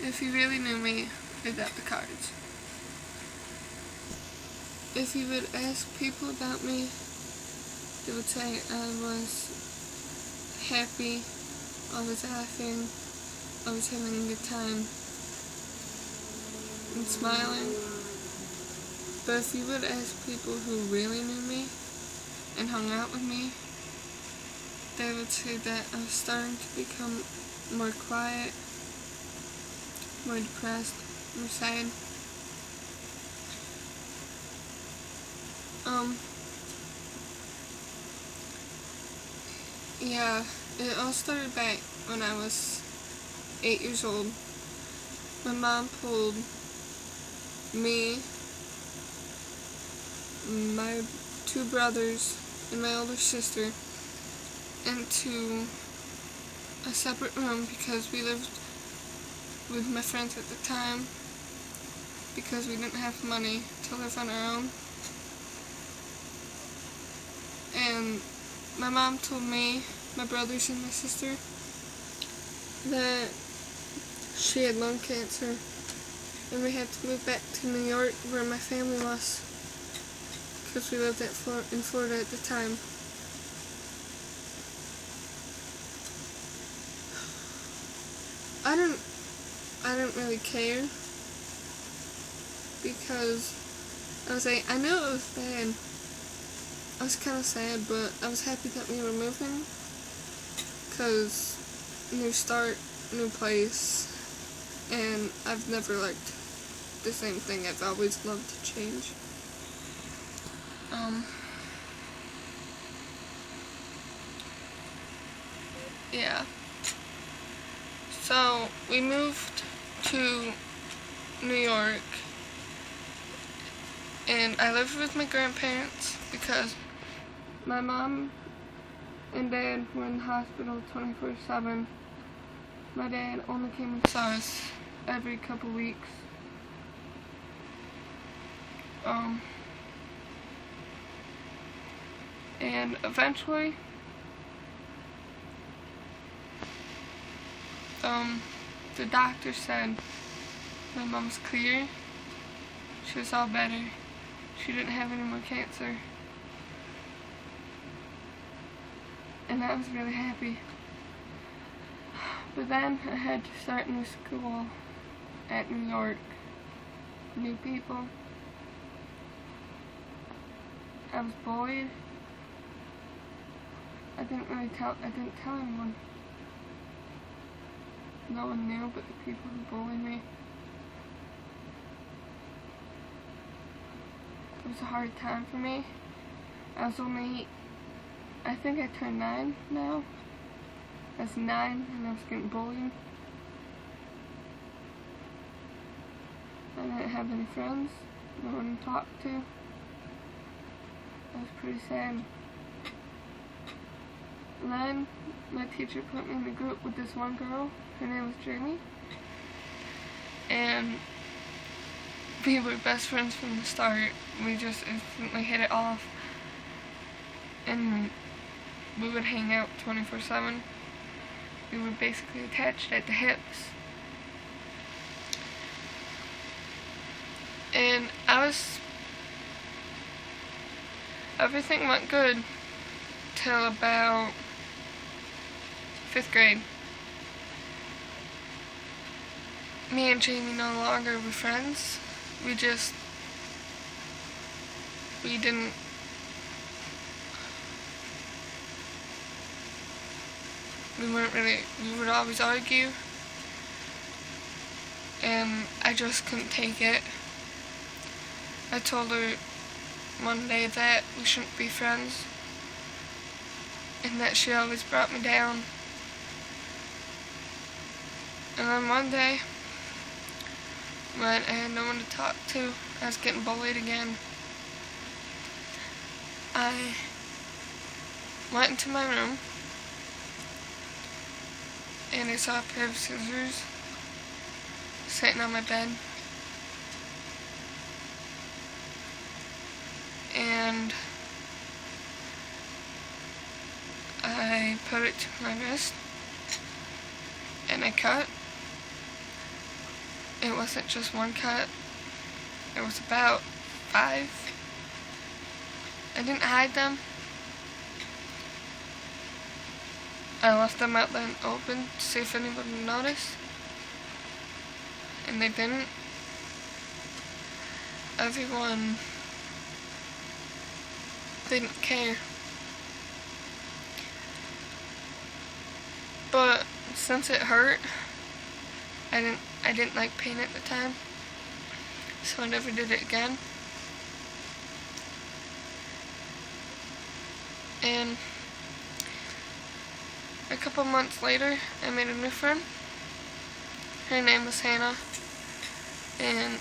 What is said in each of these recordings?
If you really knew me, I got the cards. If you would ask people about me, they would say I was happy, always laughing, always having a good time, and smiling. But if you would ask people who really knew me and hung out with me, they would say that I was starting to become more quiet, more depressed, more sad. Yeah, it all started back when I was 8 years old. My mom pulled me, my 2 brothers, and my older sister into a separate room because we lived with my friends at the time because we didn't have money to live on our own. And my mom told me, my brothers and my sister, that she had lung cancer and we had to move back to New York where my family was because we lived in Florida at the time. I didn't really care because I knew it was bad. I was kind of sad, but I was happy that we were moving because new start, new place, and I've never liked the same thing. I've always loved to change. Yeah. So we moved to New York, and I lived with my grandparents because my mom and dad were in the hospital 24/7. My dad only came and saw us every couple weeks. And eventually, the doctor said my mom's clear. She was all better. She didn't have any more cancer. And I was really happy. But then I had to start new school at New York. New people. I was bullied. I didn't tell anyone. No one knew but the people who bullied me. It was a hard time for me. I think I turned 9 now. I was 9 and I was getting bullied. I didn't have any friends, no one to talk to. I was pretty sad. And then my teacher put me in a group with this one girl. Her name was Jamie. And we were best friends from the start. We just instantly hit it off. And we would hang out 24/7. We were basically attached at the hips. And everything went good till about 5th grade. Me and Jamie no longer were friends. We would always argue, and I just couldn't take it. I told her one day that we shouldn't be friends, and that she always brought me down. And then one day, when I had no one to talk to, I was getting bullied again. I went into my room and I saw a pair of scissors sitting on my bed. And I put it to my wrist and I cut. it wasn't just one cut. It was about 5. I didn't hide them. I left them out there and open to see if anybody would notice. And they didn't. Everyone didn't care. But since it hurt, I didn't like pain at the time, so I never did it again. And a couple months later, I made a new friend. Her name was Hannah, and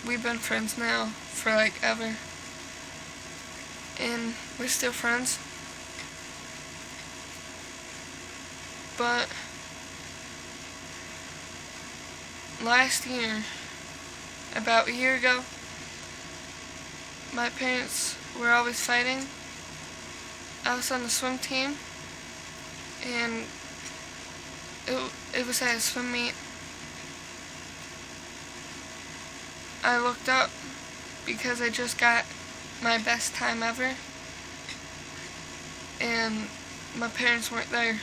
we've been friends now for like ever, and we're still friends. But last year, about a year ago, my parents were always fighting. I was on the swim team, and it was at a swim meet. I looked up because I just got my best time ever, and my parents weren't there.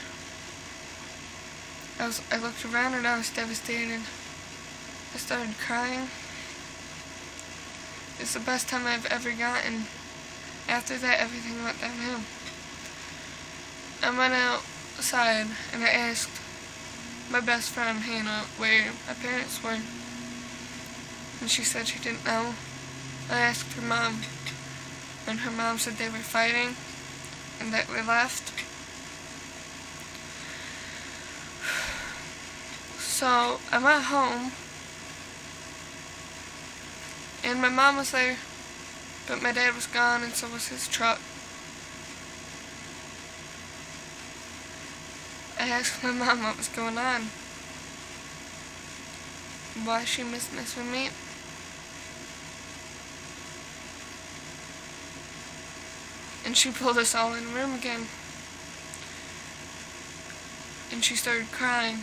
I looked around and I was devastated. I started crying. It's the best time I've ever gotten. After that, everything went downhill. I went outside and I asked my best friend Hannah where my parents were, and she said she didn't know. I asked her mom, and her mom said they were fighting and that we left. So I went home, and my mom was there, but my dad was gone, and so was his truck. I asked my mom what was going on, why she missed my swim meet. And she pulled us all in the room again, and she started crying.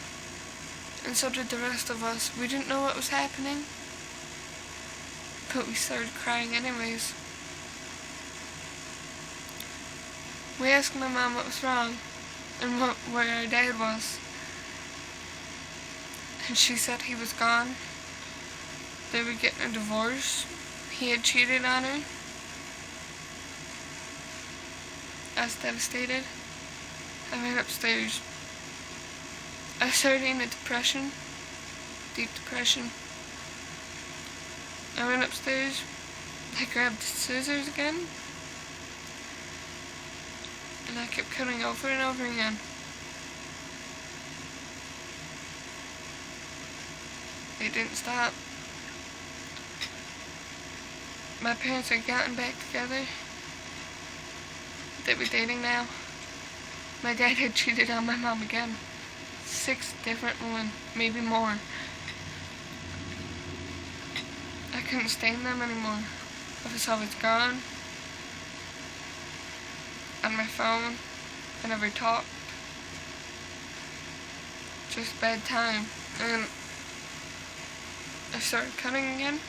And so did the rest of us. We didn't know what was happening, but we started crying anyways. We asked my mom what was wrong and where our dad was. And she said he was gone. They were getting a divorce. He had cheated on her. I was devastated. I went upstairs. I started in a depression, deep depression. I went upstairs, I grabbed scissors again, and I kept cutting over and over again. They didn't stop. My parents had gotten back together. They were dating now. My dad had cheated on my mom again. 6 different women, maybe more. I couldn't stand them anymore. I was always gone. On my phone. I never talked. Just bad time. And I started cutting again.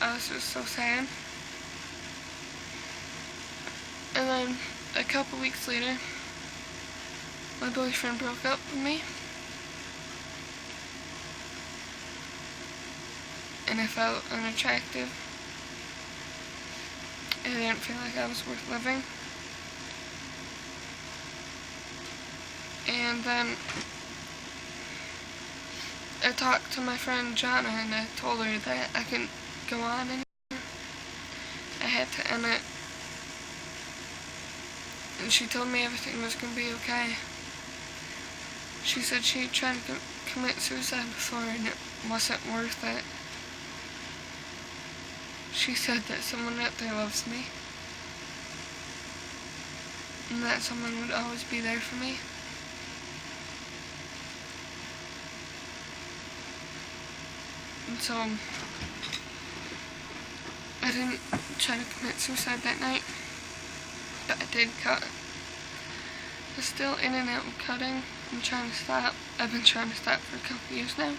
I was just so sad. And then a couple weeks later, my boyfriend broke up with me. And I felt unattractive. I didn't feel like I was worth living. And then I talked to my friend Jonna, and I told her that I couldn't go on anymore. I had to end it. And she told me everything was going to be okay. She said she had tried to commit suicide before and it wasn't worth it. She said that someone out there loves me. And that someone would always be there for me. And so I didn't try to commit suicide that night, but I did cut. still in and out of cutting. I'm trying to stop. I've been trying to stop for a couple years now.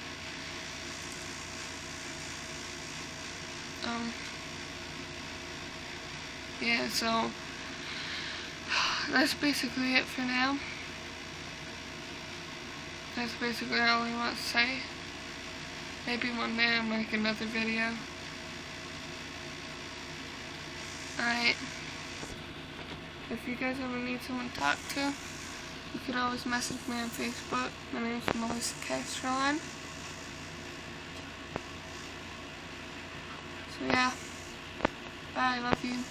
Yeah, so that's basically it for now. That's basically all I want to say. Maybe one day I'll make another video. Alright. If you guys ever need someone to talk to, you could always message me on Facebook. My name is Melissa Castrolon. So yeah. Bye, love you.